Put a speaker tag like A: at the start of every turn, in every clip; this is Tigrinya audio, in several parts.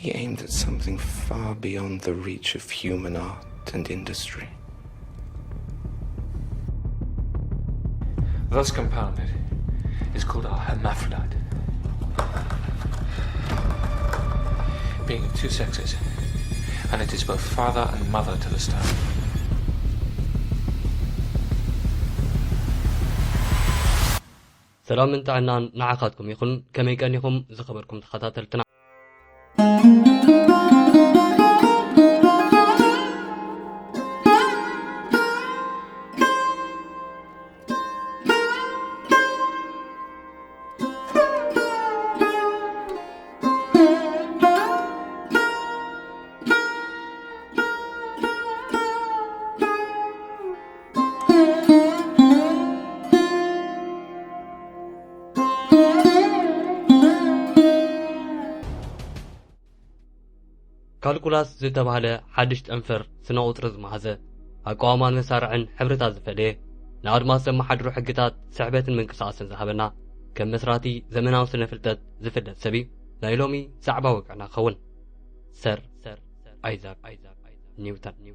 A: He aimed at something far beyond the reach of human art and industry.
B: Thus compounded is called a hermaphrodite, being of two sexes, and it is both father and mother to the stone.
C: سلام من تعنا نعاقاتكم يخون كما يكانيكم زخبركم تخطاتلتنا ካልኩላስ ዝተባሃለ ሓድሽት እንፈር ስነ ቁጥሪ ዝመሃዘ ኣቋዋማን መሳርዕን ሕብርታት ዝፈለየ ንኣድማስ ዘመሓድሩ ሕግታት ስዕበትን ምንቅስቓስን ዝሃበና ከም መስራቲ ዘመናዊ ስነ ፍልጠት ዝፍለጥ ሰብ እዩ ናይ ሎሚ ዛዕባ ወግዕና ክኸውን ሰር ኣይዛክ ኒውተን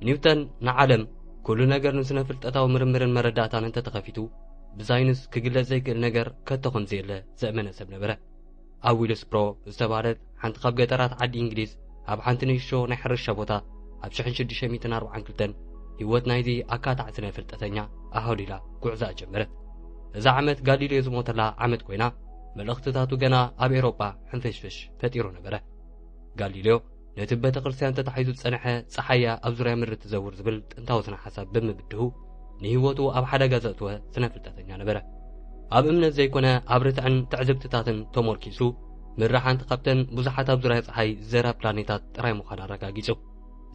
C: ኒውተን ንዓለም ኩሉ ነገር ንስነ ፍልጠታዊ ምርምርን መረዳእታን እንተተኸፊቱ ብሳይንስ ክግለጽ ዘይክእል ነገር ከተኾን ዘየለ ዘእመነ ሰብ ነበረ። ኣብ ዊልስብሮ ዝተባህለት ሓንቲ ካብ ገጠራት ዓዲ እንግሊዝ ኣብ ሓንቲ ንእሽቶ ናይ ሕርሻ ቦታ ኣብ 1642 ህይወት ናይዚ ኣካታዕ ስነ ፍልጠተኛ ኣሃሊላ ጉዕዛ ጀመረት። እዛ ዓመት ጋሊሌዮ ዝሞተላ ዓመት ኮይና መልእኽትታቱ ገና ኣብ ኤውሮጳ ሕንፈሽፈሽ ፈጢሩ ነበረ። ጋሊሌዮ ነቲ ቤተ ክርስቲያን ተታሒዙ ጸንሐ ፀሓያ ኣብ ዙርያ ምድሪ ትዘውር ዝብል ጥንታዊ ስነ ሓሳብ ብምብድሁ ንህይወቱ ኣብ ሓደጋ ዘእትወ ስነ ፍልጠተኛ ነበረ። ኣብ እምነት ዘይኮነ ኣብ ርትዕን ትዕዝብትታትን ተሞርኪሱ ምድሪ ሓንቲ ካብተን ብዙሓት ኣብ ዙርያ ፀሓይ ዝዘራ ፕላኔታት ጥራይ ምዃና ኣረጋጊጹ።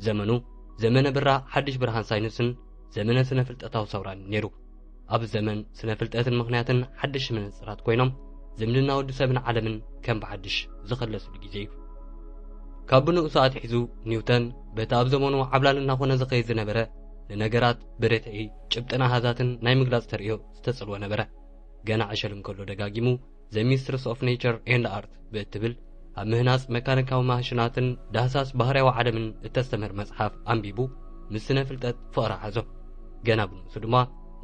C: ዘመኑ ዘመነ ብራ ሓድሽ ብርሃን ሳይንስን ዘመነ ስነ ፍልጠታዊ ሰውራን ነይሩ። ኣብ ዘመን ስነ ፍልጠትን ምኽንያትን ሓድሽ መነጽራት ኮይኖም ዝምድና ወዲ ሰብን ዓለምን ከም ብሓድሽ ዝኸለሱሉ ግዜ እዩ። ካብ ብንኡ ሰዓት ሒዙ ኒውተን በቲ ኣብ ዘመኑ ዓብላል እናኾነ ዝኸይድ ዝነበረ ንነገራት ብርትዒ ጭብጥን ኣሃዛትን ናይ ምግላጽ ተርእዮ ዝተጽልወ ነበረ። ገና ዕሸል እንከሎ ደጋጊሙ ዘ ሚስትርስ ኦፍ ኔቸር ኤንድ ኣርት ብእትብል ኣብ ምህናጽ መካኒካዊ ማሽናትን ዳህሳስ ባህርያዊ ዓለምን እተስተምህር መጽሓፍ ኣንቢቡ ምስ ስነ ፍልጠት ፍቕሪ ሓዞ። ገና ብንእሱ ድማ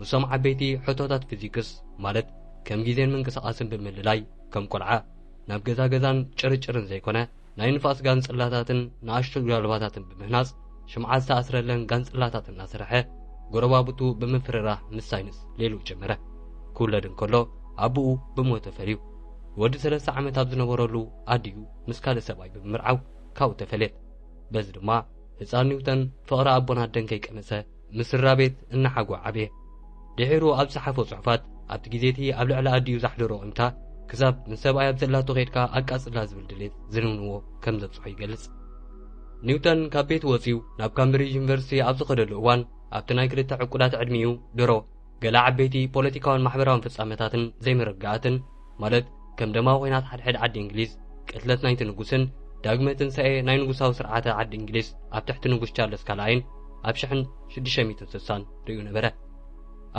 C: ንሶም ዓበይቲ ሕቶታት ፊዚክስ ማለት ከም ግዜን ምንቅስቓስን ብምልላይ ከም ቆልዓ ናብ ገዛገዛን ጭርጭርን ዘይኮነ ናይ ንፋስ ጋንጽላታትን ንኣሽቱ ጃልባታትን ብምህናጽ ሽምዓት ዝተኣስረለን ጋንጽላታትን እናሰርሐ ጎረባብቱ ብምፍርራህ ምስ ሳይንስ ሌሉ ጀመረ። ክውለድ እንከሎ ኣቦኡ ብሞት ተፈልዩ። ወዲ 3 ዓመት ኣብ ዝነበረሉ ኣድዩ ምስ ካልእ ሰብኣይ ብምርዓው ካብኡ ተፈልየት። በዚ ድማ ህፃን ኒውተን ፍቕሪ ኣቦን ኣደን ከይቀመሰ ምስ ስድራ ቤት እናሓጓ ዓብየ። ድሒሩ ኣብ ዝሓፎ ጽሑፋት ኣብቲ ግዜቲ ኣብ ልዕሊ ኣድዩ ዛሕድሮ ቁምታ ክሳብ ምስ ሰብኣይ ኣብ ዘላቶ ኸይድካ ኣቃጽላ ዝብል ድሌት ዝንውንዎ ከም ዘብጽሖ ይገልጽ። ኒውተን ካብ ቤት ወፂኡ ናብ ካምብሪጅ ዩኒቨርሲቲ ኣብ ዝኸደሉ እዋን ኣብቲ ናይ ክልተ ዕቁዳት ዕድሚኡ ድሮ ገላ ዓበይቲ ፖለቲካውን ማሕበራውን ፍጻመታትን ዘይምርግጋእትን ማለት ከም ደማዊ ኹናት ሓድሕድ ዓዲ እንግሊዝ ቅትለት ናይቲ ንጉስን ዳግመ ትንሣኤ ናይ ንጉሳዊ ስርዓተ ዓዲ እንግሊዝ ኣብ ትሕቲ ንጉስ ቻርልስ ካልኣይን ኣብ 1660 ርዩ ነበረ።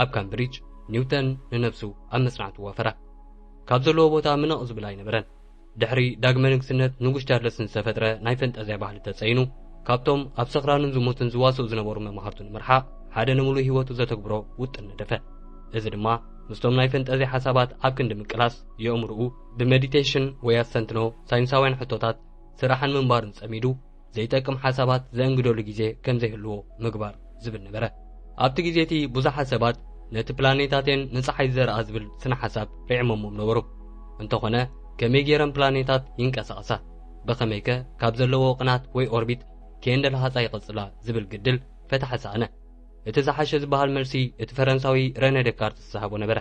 C: ኣብ ካምብሪጅ ኒውተን ንነብሱ ኣብ መጽናዕቱ ወፈራ። ካብ ዘለዎ ቦታ ምንቕ ዝብል ኣይነበረን። ድሕሪ ዳግመ ንግስነት ንጉስ ቻርልስን ዝተፈጥረ ናይ ፈንጠዝያ ባህሊ ተጸይኑ ካብቶም ኣብ ሰኽራንን ዝሙትን ዝዋስኡ ዝነበሩ መማሃርቱ ንምርሓቕ ሓደ ንሙሉእ ህይወቱ ዘተግብሮ ውጥን ነደፈ። እዚ ድማ ምስቶም ናይ ፈንጠዝያ ሓሳባት ኣብ ክንዲ ምቅላስ የእምርኡ ብሜዲቴሽን ወይ ኣስተንትኖ ሳይንሳውያን ሕቶታት ስራሕን ምንባርን ጸሚዱ ዘይጠቅም ሓሳባት ዘእንግደሉ ግዜ ከም ዘይህልዎ ምግባር ዝብል ነበረ። ኣብቲ ግዜቲ ብዙሓት ሰባት ነቲ ፕላኔታትን ንፀሓይ ዘርአ ዝብል ስነ ሓሳብ ሪዕመሞም ነበሩ። እንተኾነ ከመይ ገይረን ፕላኔታት ይንቀሳቐሳ ብኸመይከ ካብ ዘለዎ ቅናት ወይ ኦርቢት ከየንደለ ሃፃ ይቕጽላ ዝብል ግድል ፈታሐ ሰኣነ። እቲ ዝሓሸ ዝበሃል መልሲ እቲ ፈረንሳዊ ረነ ደካርተስ ዝሃቦ ነበረ።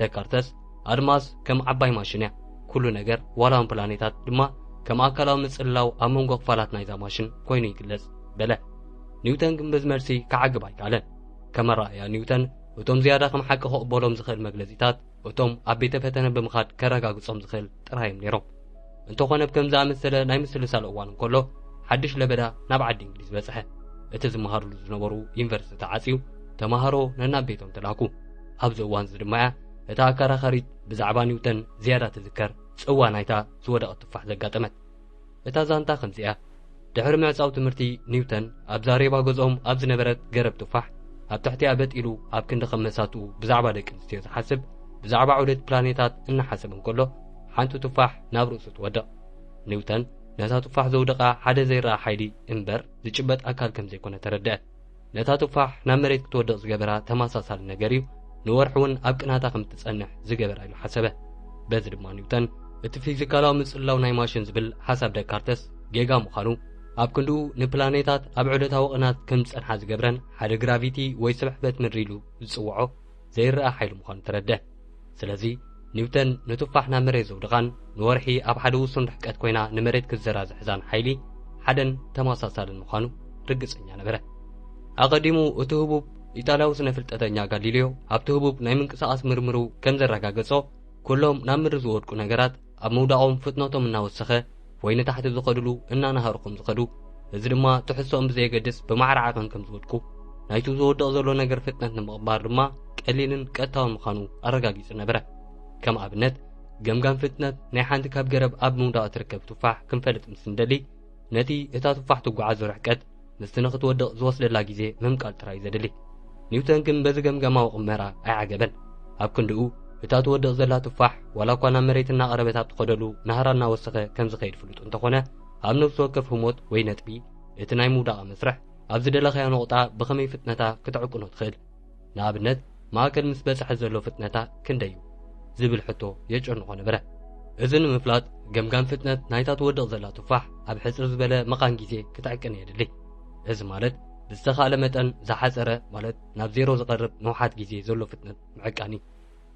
C: ደካርተስ ኣድማስ ከም ዓባይ ማሽን እያ፣ ኩሉ ነገር ዋላውን ፕላኔታት ድማ ከም ኣካላዊ ምጽላው ኣብ መንጎ ክፋላት ናይዛ ማሽን ኮይኑ ይግለጽ በለ። ኒውተን ግን በዝመርሲ ከዓግብ ኣይከኣለን ከመራእያ ኒውተን እቶም ዝያዳ ከም ሓቂ ክቕበሎም ዝኽእል መግለጺታት እቶም ኣብ ቤተ ፈተነ ብምኻድ ከረጋግጾም ዝኽእል ጥራዮም ነይሮም እንተኾነ ብከም ዝኣመሰለ ናይ ምስልሳል እዋን እንከሎ ሓድሽ ለበዳ ናብ ዓዲ እንግሊዝ በጽሐ እቲ ዝመሃሩሉ ዝነበሩ ዩኒቨርሲቲ ተዓጽዩ ተማሃሮ ነናብ ቤቶም ተላኩ ኣብዚ እዋን ዝድማያ እታ ኣከራኻሪት ብዛዕባ ኒውተን ዝያዳ ትዝከር ጽዋ ናይታ ዝወደቐት ትፋሕ ዘጋጠመት እታ ዛንታ ከምዚኣ ድሕሪ ምዕጻው ትምህርቲ ኒውተን ኣብ ዛሬባ ገዝኦም ኣብ ዝነበረት ገረብ ትፋሕ ኣብ ትሕቲኣ በጢሉ ኣብ ክንዲ ኸመሳቱ ብዛዕባ ደቂ ኣንስትዮ ዝሓስብ ብዛዕባ ዑደት ፕላኔታት እናሓሰብ እንከሎ ሓንቲ ትፋሕ ናብ ርእሱ ትወድቕ ኒውተን ነታ ትፋሕ ዘውደቓ ሓደ ዘይረአ ሓይሊ እምበር ዝጭበጥ ኣካል ከም ዘይኮነ ተረድአ ነታ ትፋሕ ናብ መሬት ክትወድቕ ዝገበራ ተመሳሳሊ ነገር እዩ ንወርሒ እውን ኣብ ቅናታ ከም ትጸንሕ ዝገበራ ኢሉ ሓሰበ በዚ ድማ ኒውተን እቲ ፊዚካላዊ ምጽላው ናይ ማሽን ዝብል ሓሳብ ደካርተስ ጌጋ ምዃኑ ኣብ ክንድኡ ንፕላኔታት ኣብ ዑደታዊ ቅናት ከም ዝጸንሓ ዝገብረን ሓደ ግራቪቲ ወይ ስብሕበት ምድሪ ኢሉ ዝጽውዖ ዘይረአ ሓይሊ ምዃኑ ተረድአ ስለዚ ኒውተን ንትፋሕ ናብ መሬት ዘውድቓን ንወርሒ ኣብ ሓደ ውሱን ርሕቀት ኮይና ንመሬት ክዘራ ዝሕዛን ሓይሊ ሓደን ተመሳሳልን ምዃኑ ርግጸኛ ነበረ ኣቐዲሙ እቲ ህቡብ ኢጣልያዊ ስነ ፍልጠተኛ ጋሊልዮ ኣብቲ ህቡብ ናይ ምንቅስቓስ ምርምሩ ከም ዘረጋገጾ ኩሎም ናብ ምድሪ ዝወድቁ ነገራት ኣብ መውዳቖም ፍጥነቶም እናወሰኸ ወይ ንታሕቲ ዝኸድሉ እናናሃሩ ከም ዝኸዱ እዚ ድማ ትሕሶኦም ብዘየገድስ ብማዕረዓቐን ከም ዝወድቁ ናይቲ ዝወድቕ ዘሎ ነገር ፍጥነት ንምቕባር ድማ ቀሊልን ቀጥታውን ምዃኑ ኣረጋጊጹ ነበረ ከም ኣብነት ገምጋም ፍጥነት ናይ ሓንቲ ካብ ገረብ ኣብ ምውዳቕ ትርከብ ትፋሕ ክንፈልጥ ምስ እንደሊ ነቲ እታ ትፋሕ ትጓዓዝ ርሕቀት ምስቲ ንኽትወድቕ ዝወስደላ ግዜ ምምቃል ጥራይ ዘድሊ ኒውተን ግን በዚ ገምገማዊ ቕመራ ኣይዓገበን ኣብ ክንድኡ እታ ትወድቕ ዘላ ትፋሕ ዋላ እኳ ናብ መሬት እናቐረበት ኣብ ትኸደሉ ናህራ እናወሰኸ ከም ዝኸይድ ፍሉጥ እንተኾነ ኣብ ነፍሲ ወከፍ ህሞት ወይ ነጥቢ እቲ ናይ ምውዳቕ መስርሕ ኣብ ዝደለኸያ ነቑጣ ብኸመይ ፍጥነታ ክትዕቁኖ ትኽእል ንኣብነት ማእከል ምስ በጽሐ ዘሎ ፍጥነታ ክንደዩ ዝብል ሕቶ የጨንቆ ነበረ እዚ ንምፍላጥ ገምጋም ፍጥነት ናይታ ትወድቕ ዘላ ትፋሕ ኣብ ሕፅር ዝበለ መቓን ግዜ ክትዕቅን የድሊ እዚ ማለት ብዝተኻእለ መጠን ዝሓፀረ ማለት ናብ ዜሮ ዝቐርብ ነውሓት ግዜ ዘሎ ፍጥነት ምዕቃን እዩ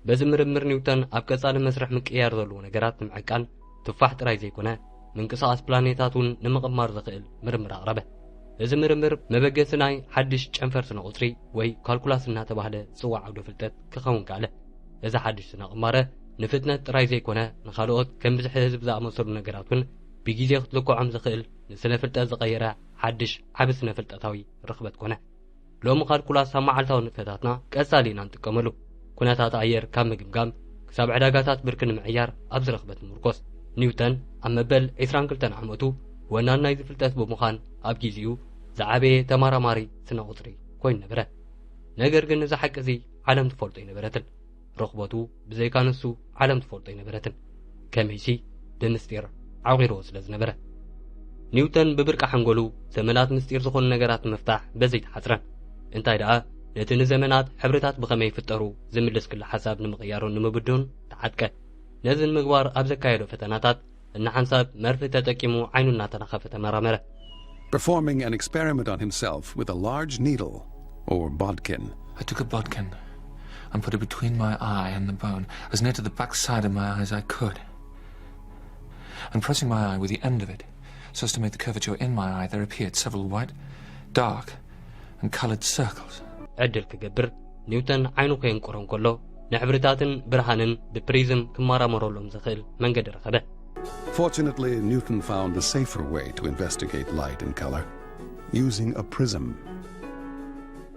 C: በዚ ምርምር ኒውተን ኣብ ቀጻሊ መስርሕ ምቅያር ዘለዎ ነገራት ንምዕቃን ትፋሕ ጥራይ ዘይኮነ ምንቅስቓስ ፕላኔታት እውን ንምቕማር ዝኽእል ምርምር ኣቕረበ እዚ ምርምር መበገሲ ናይ ሓድሽ ጨንፈር ስነ ቁፅሪ ወይ ካልኩላስ እናተባህለ ጽዋዕ ዓውደ ፍልጠት ክኸውን ካለ እዚ ሓድሽ ስነ ቅማረ ንፍጥነት ጥራይ ዘይኮነ ንኻልኦት ከም ብዝሒ ህዝብ ዝኣመሰሉ ነገራት እውን ብግዜ ክትልክዖም ዝኽእል ንስነ ፍልጠት ዝቐየረ ሓድሽ ዓብ ስነ ፍልጠታዊ ርኽበት ኮነ ሎሚ ካልኩላስ ኣብ መዓልታዊ ንጥፈታትና ቀጻሊ ኢና ንጥቀመሉ ኩነታት ኣየር ካብ ምግምጋም ክሳብ ዕዳጋታት ብርኪ ንምዕያር ኣብ ዝረኽበት ምርኮስ ኒውተን ኣብ መበል 22 ዓመቱ ወናን ናይ ዝፍልጠት ብምዃን ኣብ ጊዜኡ ዝዓበየ ተመራማሪ ስነ ቁፅሪ ኮይኑ ነበረ ነገር ግን እዚ ሓቂ እዚ ዓለም ትፈልጦ ይነበረትን ረኽበቱ ብዘይካ ንሱ ዓለም ትፈልጦ ይነበረትን ከመይሲ ብምስጢር ዓቂርዎ ስለ ዝነበረ ኒውተን ብብርቂ ሓንጎሉ ዘመናት ምስጢር ዝኾኑ ነገራት ምፍታሕ በዘይተሓፅረን እንታይ ደኣ ነቲ ንዘመናት ሕብርታት ብኸመይ ይፍጠሩ ዝምልስ ክሊ ሓሳብ ንምቕያሩን ንምብድውን ተዓጥቀ ነዚ ንምግባር ኣብ ዘካየዶ ፈተናታት እናሓንሳብ መርፊ ተጠቂሙ ዓይኑ እናተናኸፈ ተመራመረ
D: performing an experiment on himself with a large needle or bodkin.
B: I took a bodkin and put it between my eye and the bone, as near to the back side of my eye as I could. And pressing my eye with the end of it, so as to make the curvature in my eye, there appeared several white, dark, and coloured circles.
C: ዕድል ክገብር ኒውተን ዓይኑ ከየንቆሮ እንከሎ ንሕብርታትን ብርሃንን ብፕሪዝም ክመራመረሎም ዝኽእል መንገዲ ረኸበ
D: Fortunately, Newton found a safer way to investigate light and color, using a prism.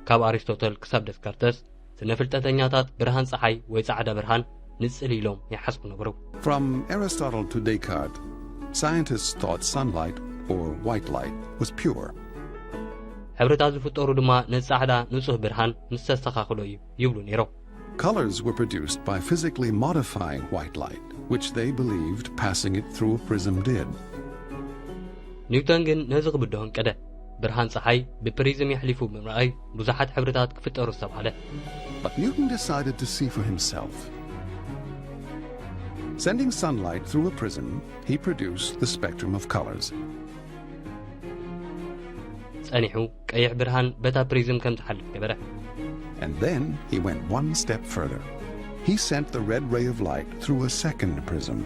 C: ካብ ኣሪስቶተል ክሳብ ደስካርተስ ስነ ፍልጠተኛታት ብርሃን ፀሓይ ወይ ጻዕዳ ብርሃን ንጽል ኢሎም ይሓስቡ ነበሩ
D: From Aristotle to Descartes, scientists thought sunlight, or white light, was pure.
C: ሕብርታት ዝፍጠሩ ድማ ንጻዕዳ ንጹህ ብርሃን ምስ ተስተኻኽሎ እዩ ይብሉ ነይሮም
D: Colors were produced by physically modifying white light, which they believed passing it through a prism did.
C: ኒውተን ግን ነዚ ክብድሆን ቀደ ብርሃን ፀሓይ ብፕሪዝም ይሕሊፉ ብምርኣይ ብዙሓት ሕብርታት ክፍጠሩ ዝተባሃለ
D: But Newton decided to see for himself. Sending sunlight through a prism, he produced the spectrum of colors.
C: ጸኒሑ ቀይሕ ብርሃን በታ ፕሪዝም ከም ዝሓልፍ ገበረ
D: And then he went one step further. He sent the red ray of light through a second prism.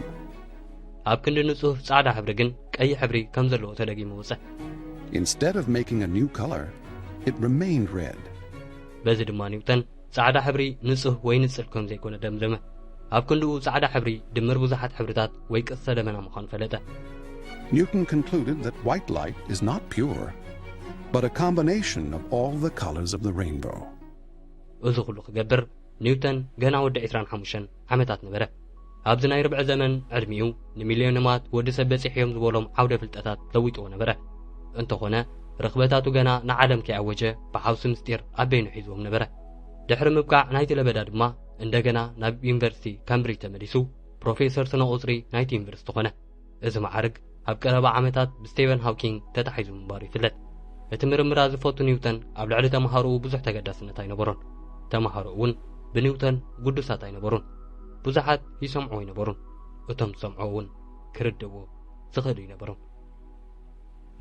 C: ኣብ ክንዲ ንጹህ ጻዕዳ ሕብሪ ግን ቀይሕ ሕብሪ ከም ዘለዎ ተደጊሙ ወፅእ
D: Instead of making a new color, it remained red.
C: በዚ ድማ ኒውተን ጻዕዳ ሕብሪ ንጹህ ወይ ንጽል ከም ዘይኮነ ደምደመ ኣብ ክንድኡ ጻዕዳ ሕብሪ ድምር ብዙሓት ሕብርታት ወይ ቅስተ ደመና ምዃኑ ፈለጠ
D: Newton concluded that white light is not pure, but a combination of all the colors of the rainbow.
C: እዚ ኩሉ ክገብር ኒውተን ገና ወዲ 25 ዓመታት ነበረ ኣብዚ ናይ ርብዕ ዘመን ዕድሚኡ ንሚልዮናት ወዲ ሰብ በፂሕዮም ዝበሎም ዓውደ ፍልጠታት ለዊጥዎ ነበረ እንተኾነ ረኽበታቱ ገና ንዓለም ከይኣወጀ ብሓውሲ ምስጢር ኣበይኑ ሒዝዎም ነበረ ድሕሪ ምብቃዕ ናይቲ ለበዳ ድማ እንደገና ናብ ዩኒቨርሲቲ ካምብሪጅ ተመሊሱ ፕሮፌሰር ስነ ቁፅሪ ናይቲ ዩኒቨርሲቲ ኾነ እዚ ማዕርግ ኣብ ቀረባ ዓመታት ብስቴቨን ሃውኪንግ ተታሒዙ ምንባሩ ይፍለጥ እቲ ምርምራ ዝፈቱ ኒውተን ኣብ ልዕሊ ተምሃሮኡ ብዙሕ ተገዳስነት ኣይነበሮን ተምሃሮኡ እውን ብኒውተን ጉዱሳት ኣይነበሩን ብዙሓት ይሰምዑ ይነበሩን እቶም ዝሰምዑ እውን ክርድእዎ ዝኽእሉ ይነበሩን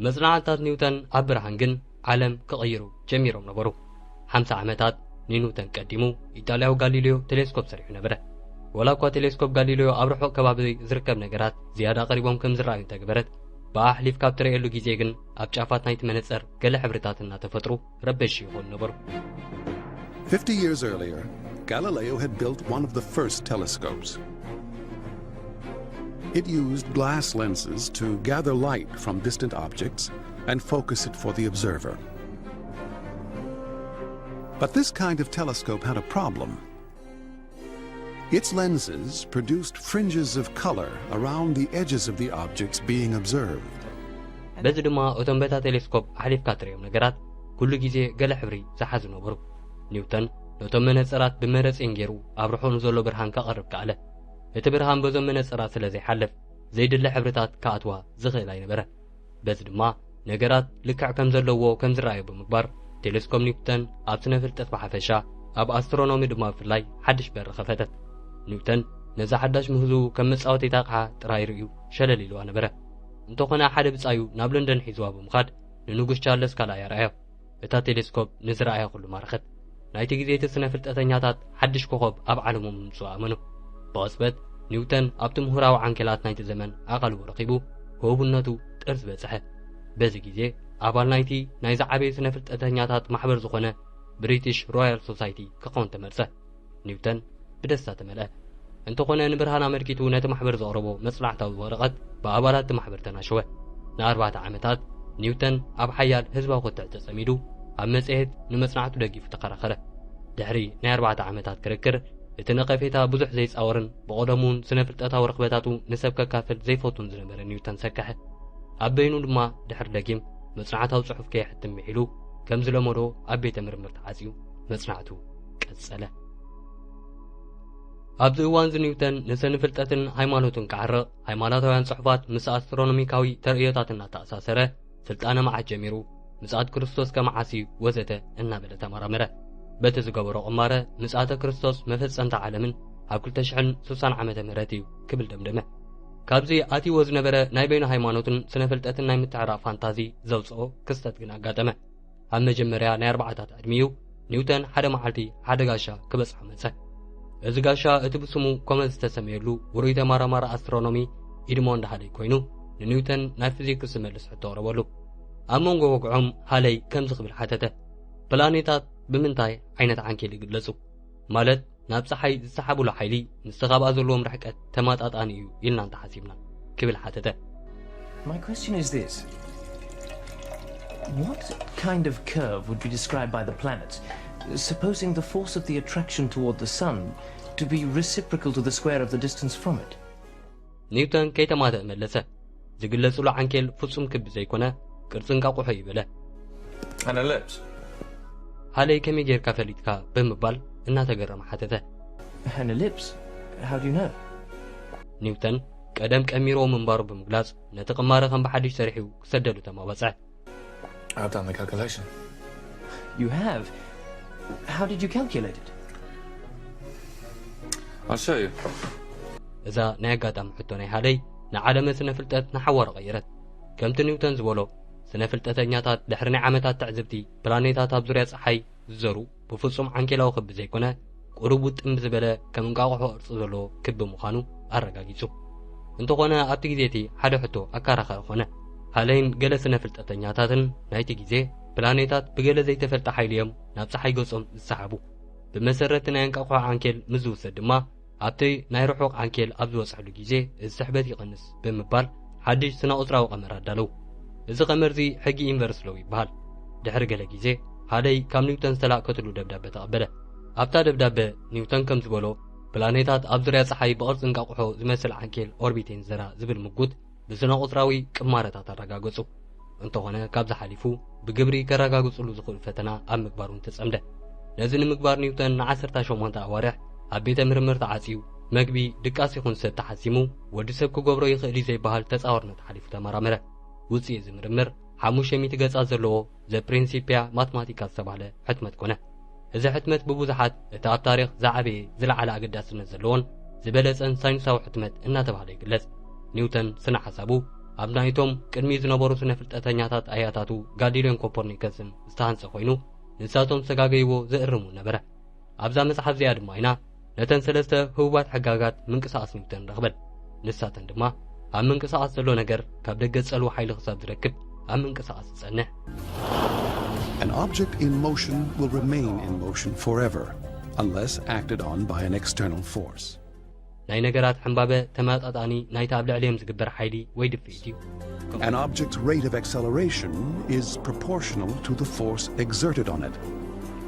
C: መጽናዕታት ኒውተን ኣብ ብርሃን ግን ዓለም ክቕይሩ ጀሚሮም ነበሩ 50 ዓመታት ኒውተን ቀዲሙ ኢጣልያዊ ጋሊሌዮ ቴሌስኮፕ ሰሪሑ ነበረ ወላ እኳ ቴሌስኮፕ ጋሊሌዮ ኣብ ርሑቕ ከባቢ ዝርከብ ነገራት ዝያዳ ቀሪቦም ከም ዝረኣዩ ተግበረት ብኣሕሊፍ ካብ ትርእየሉ ግዜ ግን ኣብ ጫፋት ናይቲ መነጽር ገለ ሕብርታት እናተፈጥሩ ረበሽ ይኾኑ ነበሩ
D: 50 years earlier, Galileo had built one of the first telescopes. It used glass lenses to gather light from distant objects and focus it for the observer. But this kind of telescope had a problem. Its lenses produced fringes of color around the edges of the objects being observed.
C: በዚ ድማ እቶም በታ ቴሌስኮፕ ኣሕሊፍካ ትርእዮም ነገራት ኩሉ ግዜ ገለ ሕብሪ ዝሓዙ ነበሩ ኒውተን ነቶም መነጽራት ብመረጽን ገይሩ ኣብ ርሑቕ ዘሎ ብርሃን ከቕርብ ከኣለ እቲ ብርሃን በዞም መነጽራት ስለ ዘይሓልፍ ዘይድለ ሕብርታት ከኣትዋ ዝኽእል ኣይነበረ በዚ ድማ ነገራት ልክዕ ከም ዘለዎ ከም ዝረኣዩ ብምግባር ቴሌስኮፕ ኒውተን ኣብ ስነ ፍልጠት ብሓፈሻ ኣብ ኣስትሮኖሚ ድማ ብፍላይ ሓድሽ በሪ ኸፈተት ኒውተን ነዛ ሓዳሽ ምህዙ ከም መጻወቲ ኣቕሓ ጥራይ ርእዩ ሸለል ኢልዋ ነበረ እንተኾነ ሓደ ብጻዩ ናብ ለንደን ሒዝዋ ብምኻድ ንንጉስ ቻርለስ ካልኣይ ኣርኣዮ እታ ቴሌስኮፕ ንዝረኣያ ኩሉ ማረኸት ናይቲ ግዜ እቲ ስነ ፍልጠተኛታት ሓድሽ ኮኸብ ኣብ ዓለሞም ምምጽኡ ኣመኑ ብቕጽበት ኒውተን ኣብቲ ምሁራዊ ዓንኬላት ናይቲ ዘመን ኣቓልቦ ረኺቡ ህቡብነቱ ጥር ዝበጽሐ በዚ ግዜ ኣባል ናይቲ ናይ ዝዓበየ ስነ ፍልጠተኛታት ማሕበር ዝኾነ ብሪቲሽ ሮያል ሶሳይቲ ክኾን ተመርጸ ኒውተን ብደስታ ተመልአ እንተኾነ ንብርሃን ኣመልኪቱ ነቲ ማሕበር ዘቕረቦ መጽላዕታዊ ወረቐት ብኣባላት እቲ ማሕበር ተናሸወ ን4 ዓመታት ኒውተን ኣብ ሓያል ህዝባዊ ቁጥዕ ተጸሚዱ ኣብ መጽሔት ንመጽናዕቱ ደጊፉ ተኸራኸረ ድሕሪ ናይ 4 ዓመታት ክርክር እቲ ነቐፌታ ብዙሕ ዘይጻወርን ብቐደሙን ስነ ፍልጠታዊ ረኽበታቱ ንሰብ ከካፍል ዘይፈቱን ዝነበረ ኒውተን ሰከሐ ኣብ በይኑ ድማ ድሕሪ ደጊም መጽናዕታዊ ጽሑፍ ከየሕትም ሚሒሉ ከም ዝለመዶ ኣብ ቤተ ምርምር ተዓጽዩ መጽናዕቱ ቀጸለ ኣብዚ እዋን ኒውተን ንስነ ፍልጠትን ሃይማኖትን ክዓርቕ ሃይማኖታውያን ጽሑፋት ምስ ኣስትሮኖሚካዊ ተርእዮታት እናተኣሳሰረ ስልጣነ መዓት ጀሚሩ ምጽኣት ክርስቶስ ከመዓሲ ወዘተ እናበለ ተመራመረ በቲ ዝገበሮ ቁማረ ምጽኣተ ክርስቶስ መፈጸምታ ዓለምን ኣብ 2060 ዓመተ ምህረት እዩ ክብል ደምደመ ካብዚ ኣትይዎ ዝነበረ ናይ በይኑ ሃይማኖትን ስነ ፍልጠትን ናይ ምትዕራቕ ፋንታዚ ዘውፅኦ ክስተት ግን ኣጋጠመ ኣብ መጀመርያ ናይ 4 ዕድሚኡ ኒውተን ሓደ መዓልቲ ሓደ ጋሻ ክበጽሖ መጸ እዚ ጋሻ እቲ ብስሙ ኮመን ዝተሰመየሉ ውሩይ ተመራማሪ ኣስትሮኖሚ ኢድሞንድ ሃለይ ኮይኑ ንኒውተን ናይ ፊዚክስ ዝመልስ ሕቶ ቀረበሉ ኣብ መንጎ ወግዖም ሃለይ ከምዚ ክብል ሓተተ ፕላኔታት ብምንታይ ዓይነት ዓንኬል ይግለጹ ማለት ናብ ፀሓይ ዝሰሓብሉ ሓይሊ ምስ ተኻብኣ ዘለዎም ርሕቀት ተማጣጣኒ እዩ ኢልና እንተሓሲብና ክብል ሓተተ
E: My question is this. What kind of curve would be described by the planets, supposing the force of the attraction toward the sun to be reciprocal to the square of the distance from it?
C: ኒውተን ከይተማተ መለሰ ዝግለጽሉ ዓንኬል ፍጹም ክብ ዘይኮነ ቅርጽን ቃቁሖ ይበለ
B: An ellipse.
C: ሃለይ ከመይ ጌርካ ፈሊጥካ ብምባል እናተገረመ ሓተተ
E: An ellipse? How do you know?
C: ኒውተን ቀደም ቀሚሮ ምንባሩ ብምግላጽ ነቲ ቅማረ ከም ብሓድሽ ሰሪሑ ክሰደዱ ተማወጸ
B: I've done the calculation.
E: You have? How did you calculate it?
B: I'll show you.
C: እዛ ናይ ኣጋጣሚ ሕቶ ናይ ሃለይ ንዓለመ ስነ ፍልጠት ንሓወረ ቀይረት ከምቲ ኒውተን ዝበሎ ስነ ፍልጠተኛታት ድሕሪ ናይ ዓመታት ትዕዝብቲ ፕላኔታት ኣብ ዙርያ ፀሓይ ዝዘሩ ብፍጹም ዓንኬላዊ ክቢ ዘይኮነ ቁሩብ ውጥም ዝበለ ከም እንቃቑሖ ቅርፂ ዘለዎ ክቢ ምዃኑ ኣረጋጊጹ እንተኾነ ኣብቲ ግዜቲ ሓደ ሕቶ ኣከራኻሪ ኾነ ሃለይን ገለ ስነ ፍልጠተኛታትን ናይቲ ግዜ ፕላኔታት ብገለ ዘይተፈልጠ ሓይልዮም ናብ ፀሓይ ገጾም ዝሰሓቡ ብመሰረት ናይ እንቃቑሖ ዓንኬል ምስ ዝውሰድ ድማ ኣብቲ ናይ ርሑቕ ዓንኬል ኣብ ዝበፅሕሉ ግዜ እዚ ስሕበት ይቐንስ ብምባል ሓድሽ ስነ ቁፅራዊ ቀመር ኣዳለው። እዚ ቀመር እዚ ሕጊ ኢንቨርስ ሎው ይበሃል። ድሕሪ ገለ ግዜ ሃለይ ካብ ኒውተን ዝተላእከትሉ ደብዳቤ ተቐበለ። ኣብታ ደብዳቤ ኒውተን ከም ዝበሎ ፕላኔታት ኣብ ዙርያ ፀሓይ ብቕርፂ እንቃቑሖ ዝመስል ዓንኬል ኦርቢቴን ዝራ ዝብል ምጉት ብስነ ቁፅራዊ ቅማረታት ኣረጋገጹ። እንተኾነ ካብ ዝሓሊፉ ብግብሪ ከረጋግጹሉ ዝኽእሉ ፈተና ኣብ ምግባሩን ተጸምደ። ነዚ ንምግባር ኒውተን ን18 ኣዋርሕ ኣብ ቤተ ምርምር ተዓጺዩ መግቢ ድቃስ ይኹን ሰብ ተሓሲሙ ወዲ ሰብ ክገብሮ ይኽእል ዘይበሃል ተጻዋርነት ሓሊፉ ተመራመረ። ውፅኢት እዚ ምርምር 500 ገጻት ዘለዎ ዘ ፕሪንሲፒያ ማትማቲካ ዝተባህለ ሕትመት ኮነ። እዚ ሕትመት ብብዙሓት እቲ ኣብ ታሪኽ ዝዓበየ ዝለዓለ ኣገዳስነት ዘለዎን ዝበለጸን ሳይንሳዊ ሕትመት እናተባህለ ይግለጽ። ኒውተን ስነ ሓሳቡ ኣብ ናይቶም ቅድሚ ዝነበሩ ስነ ፍልጠተኛታት ኣያታቱ ጋሊሌዮን ኮፐርኒከስን ዝተሃንጸ ኮይኑ ንሳቶም ዝተጋገይዎ ዘእርሙ ነበረ። ኣብዛ መጽሓፍ እዚኣ ድማ ኢና ነተን ሰለስተ ህቡባት ሕጋጋት ምንቅስቓስ ኒውተን ረኽበን። ንሳተን ድማ ኣብ ምንቅስቓስ ዘሎ ነገር ካብ ደገ ጸልዎ ሓይሊ ክሳብ ዝረክብ ኣብ ምንቅስቓስ ዝጸንሕ
D: An object in motion will remain in motion forever unless acted on by an external force.
C: ናይ ነገራት ሕምባበ ተመጣጣኒ ናይቲ ኣብ ልዕሊኦም ዝግበር ሓይሊ ወይ ድፍኢት እዩ።
D: An object's rate of acceleration is proportional to the force exerted on it.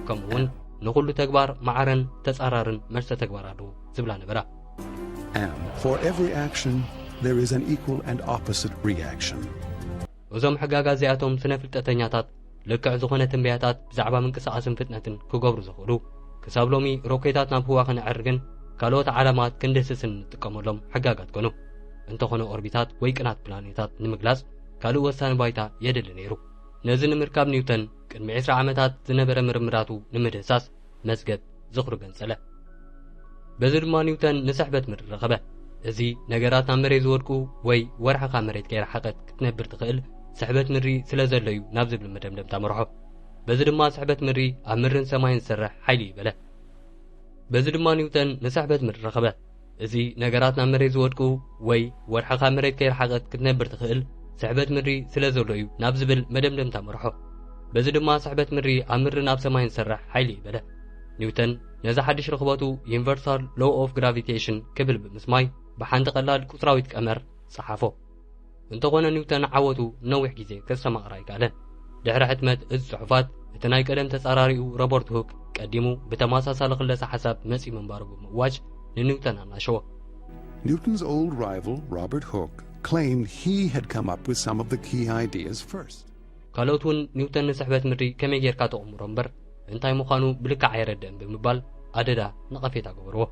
C: ከምኡውን ንኹሉ ተግባር ማዕረን ተጻራርን መልሰ ተግባር ኣለዎ ዝብላ ነበራ።
D: And for every action, there is an equal and opposite reaction.
C: እዞም ሕጋጋት እዚኣቶም ስነ ፍልጠተኛታት ልክዕ ዝኾነ ትንበያታት ብዛዕባ ምንቅስቓስን ፍጥነትን ክገብሩ ዝኽእሉ ክሳብ ሎሚ ሮኬታት ናብ ህዋ ክንዕርግን ካልኦት ዓላማት ክንድህስስን እንጥቀመሎም ሕጋጋት ኮኑ። እንተኾነ ኦርቢታት ወይ ቅናት ፕላኔታት ንምግላጽ ካልእ ወሳኒ ባይታ የድሊ ነይሩ። ነዚ ንምርካብ ኒውተን ቅድሚ 20 ዓመታት ዝነበረ ምርምራቱ ንምድህሳስ መዝገብ ዝኽሩ ገንጸለ። በዚ ድማ ኒውተን ንስሕበት ምድሪ ረኸበ። እዚ ነገራት ናብ መሬት ዝወድቁ ወይ ወርሕኻ መሬት ከይረሓቐት ክትነብር ትኽእል ስሕበት ምድሪ ስለ ዘለዩ ናብ ዝብል መደምደም ተመርሖ። በዚ ድማ ስሕበት ምድሪ ኣብ ምድርን ሰማይን ዝሰርሕ ሓይሊ ይበለ። በዚ ድማ ኒውተን ንስሕበት ምድሪ ረኸበ። እዚ ነገራት ናብ መሬት ዝወድቁ ወይ ወርሕኻ መሬት ከይረሓቐት ክትነብር ትኽእል ስሕበት ምድሪ ስለ ዘለዩ ናብ ዝብል መደምደም ተመርሖ። በዚ ድማ ስሕበት ምድሪ ኣብ ምድርን ኣብ ሰማይን ዝሰርሕ ሓይሊ ይበለ። ኒውተን ነዚ ሓድሽ ርኽበቱ ዩኒቨርሳል ሎው ኦፍ ግራቪቴሽን ክብል ብምስማይ ብሓንቲ ቀላል ቁፅራዊት ቀመር ጸሓፎ። እንተኾነ ኒውተን ዓወቱ ነዊሕ ግዜ ከስተማቕራ ይከኣለን። ድሕሪ ሕትመት እዚ ጽሑፋት እቲ ናይ ቀደም ተጻራሪኡ ሮበርት ሁክ ቀዲሙ ብተመሳሳሊ ክለሳ ሓሳብ መጺ ምንባሩ ብምእዋጅ ንኒውተን ኣናሸዎ።
D: Newton's old rival, Robert Hooke, claimed he had come up with some of the key ideas first.
C: ካልኦት እውን ኒውተን ንስሕበት ምድሪ ከመይ ጌርካ ተቕምሮ እምበር እንታይ ምዃኑ ብልክዕ ኣይረድእን ብምባል ኣደዳ ንቐፌታ ገበርዎ።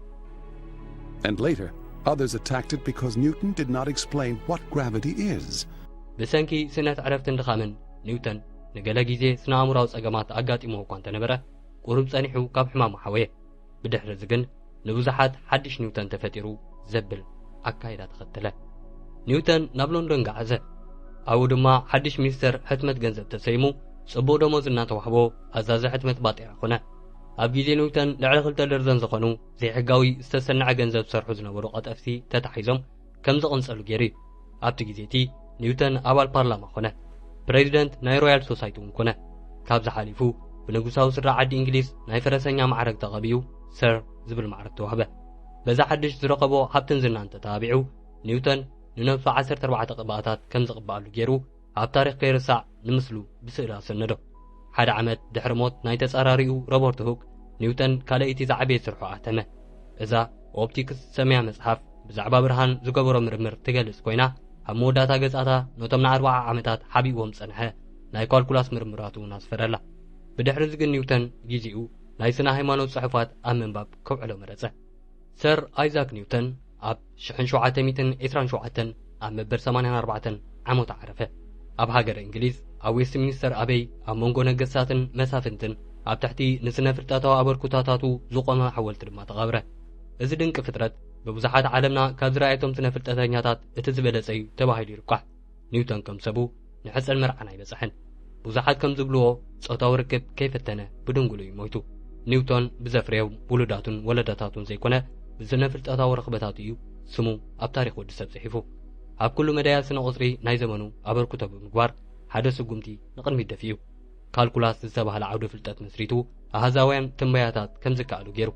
D: And later, others attacked it because Newton did not explain what gravity is.
C: ብሰንኪ ስነት ዕረፍትን ድኻምን ኒውተን ንገለ ግዜ ስነ ኣእምራዊ ጸገማት ኣጋጢሞ እኳ እንተነበረ ቁሩብ ጸኒሑ ካብ ሕማሙ ሓወየ። ብድሕሪ እዚ ግን ንብዙሓት ሓድሽ ኒውተን ተፈጢሩ ዘብል ኣካይዳ ተኸተለ። ኒውተን ናብ ሎንዶን ገዓዘ። ኣብኡ ድማ ሓድሽ ሚኒስተር ሕትመት ገንዘብ ተሰይሙ ጽቡቕ ደሞዝ እናተዋህቦ ኣዛዚ ሕትመት ባጤራ ኾነ። ኣብ ግዜ ኒውተን ልዕሊ 2 ደርዘን ዝኾኑ ዘይሕጋዊ ዝተሰንዐ ገንዘብ ዝሰርሑ ዝነበሩ ቀጠፍቲ ተታሒዞም ከም ዝቕንጸሉ ገይሩ እዩ። ኣብቲ ግዜ እቲ ኒውተን ኣባል ፓርላማ ኾነ። ፕሬዚደንት ናይ ሮያል ሶሳይቲ እውን ኮነ። ካብዚ ሓሊፉ ብንጉሳዊ ስድራ ዓዲ እንግሊዝ ናይ ፈረሰኛ ማዕረግ ተቐቢኡ ሰር ዝብል ማዕረግ ተዋህበ። በዛ ሓድሽ ዝረኸቦ ሃብትን ዝናን ተታቢዑ ኒውተን ንነብሱ 14 ቅብኣታት ከም ዝቕብኣሉ ገይሩ ኣብ ታሪኽ ከይርሳዕ ንምስሉ ብስእሊ ኣሰነዶ። ሓደ ዓመት ድሕሪ ሞት ናይ ተጻራሪኡ ሮበርት ሁክ ኒውተን ካልአይቲ ዝዓበየ ስርሑ ኣተመ። እዛ ኦፕቲክስ ሰማያ መጽሓፍ ብዛዕባ ብርሃን ዝገበሮ ምርምር ትገልጽ ኮይና ኣብ መወዳእታ ገጻታ ነቶም ን40 ዓመታት ሓቢቦም ጸንሐ ናይ ኳልኩላስ ምርምራቱ ናስፈረላ። ብድሕሪ እዚ ግን ኒውተን ጊዜኡ ናይ ስነ ሃይማኖት ጽሑፋት ኣብ ምንባብ ከውዕሎ መረጸ። ሰር ኣይዛክ ኒውተን ኣብ 1727 ኣብ መበል 84 ዓመቱ ዓረፈ። ኣብ ሃገረ እንግሊዝ ኣብ ዌስት ሚኒስተር ኣበይ ኣብ መንጎ ነገሥታትን መሳፍንትን ኣብ ትሕቲ ንስነ ፍልጠታዊ ኣበርኩታታቱ ዝቖመ ሓወልቲ ድማ ተቐብረ። እዚ ድንቂ ፍጥረት ብብዙሓት ዓለምና ካብ ዝረኣየቶም ስነ ፍልጠተኛታት እቲ ዝበለጸ እዩ ተባሂሉ ይርቋሕ። ኒውተን ከም ሰቡ ንሕፀን መርዓን ኣይበጽሐን። ብዙሓት ከም ዝብልዎ ጾታዊ ርክብ ከይፈተነ ብድንጉሉ እዩ ሞይቱ። ኒውተን ብዘፍርዮም ውሉዳቱን ወለዳታቱን ዘይኮነ ብስነ ፍልጠታዊ ረኽበታቱ እዩ ስሙ ኣብ ታሪኽ ወዲ ሰብ ጽሒፉ። ኣብ ኩሉ መዳያት ስነ ቁፅሪ ናይ ዘመኑ ኣበርክቶ ብምግባር ሓደ ስጉምቲ ንቕድሚት ደፊኡ። ካልኩላስ ዝተባህለ ዓውዲ ፍልጠት መስሪቱ ኣሃዛውያን ትንበያታት ከም ዝከኣሉ ገይሩ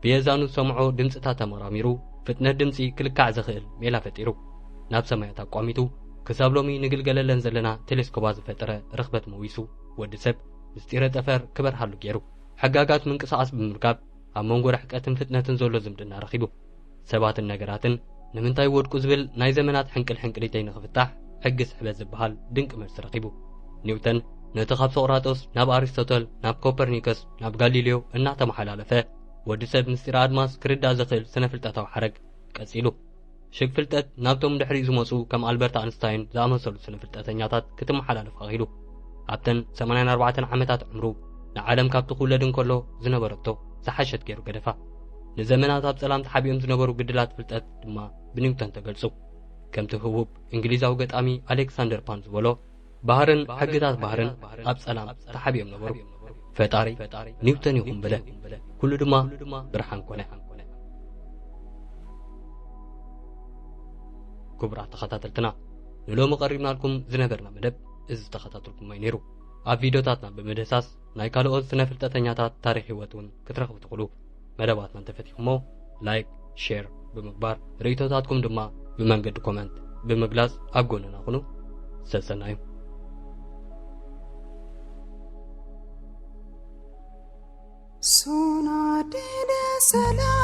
C: ብየዛኑ ሰምዖ ድምፅታት ተመራሚሩ ፍጥነት ድምፂ ክልካዕ ዝኽእል ሜላ ፈጢሩ ናብ ሰማያት ኣቋሚጡ ክሳብ ሎሚ ንግልገለለን ዘለና ቴሌስኮባ ዝፈጠረ ርኽበት መዊሱ ወዲ ሰብ ምስጢረ ጠፈር ክበርሃሉ ገይሩ ሕጋጋት ምንቅስቓስ ብምርካብ ኣብ መንጎ ርሕቀትን ፍጥነትን ዘሎ ዝምድና ረኺቡ ሰባትን ነገራትን ንምንታይ ወድቁ ዝብል ናይ ዘመናት ሕንቅል ሕንቅሊተይ ንኽፍታሕ ሕጊ ስሕበት ዝበሃል ድንቂ መልሲ ረኺቡ ኒውተን ነቲ ካብ ሶቅራጦስ ናብ ኣሪስቶተል ናብ ኮፐርኒከስ ናብ ጋሊሌዮ እናተመሓላለፈ ወዲ ሰብ ምስጢረ ኣድማስ ክርዳእ ዝኽእል ስነ ፍልጠታዊ ሓረግ ቀጺሉ ሽግ ፍልጠት ናብቶም ድሕሪ ዝመፁ ከም ኣልበርት አንስታይን ዝኣመሰሉ ስነ ፍልጠተኛታት ክትመሓላለፍ ኣኺሉ ኣብተን 84 ዓመታት ዕምሩ ንዓለም ካብቲ ክውለድ እንከሎ ዝነበረቶ ዝሓሸት ገይሩ ገደፋ ንዘመናት ኣብ ጸላም ተሓቢኦም ዝነበሩ ግድላት ፍልጠት ድማ ብኒውተን ተገልጹ ከምቲ ህቡብ እንግሊዛዊ ገጣሚ ኣሌክሳንደር ፓን ዝበሎ ባህርን ሕግታት ባህርን ኣብ ጸላም ተሓቢኦም ነበሩ ፈጣሪ ኒውተን ይኹን በለ ኩሉ ድማ ብርሃን ኮነ ክቡራት ተኸታተልትና ንሎሚ ቀሪብናልኩም ዝነበርና መደብ እዚ ተኸታተልኩም ነይሩ ኣብ ቪድዮታትና ብምድህሳስ ናይ ካልኦት ስነ ፍልጠተኛታት ታሪክ ህይወት እውን ክትረኽቡ ትኽእሉ መደባትና እንተፈቲኹሞ ላይክ ሼር ብምግባር ርእይቶታትኩም ድማ ብመንገዲ ኮመንት ብምግላጽ ኣብ ጎንና ሁኑ ሰሰናዩ
F: Sono de salam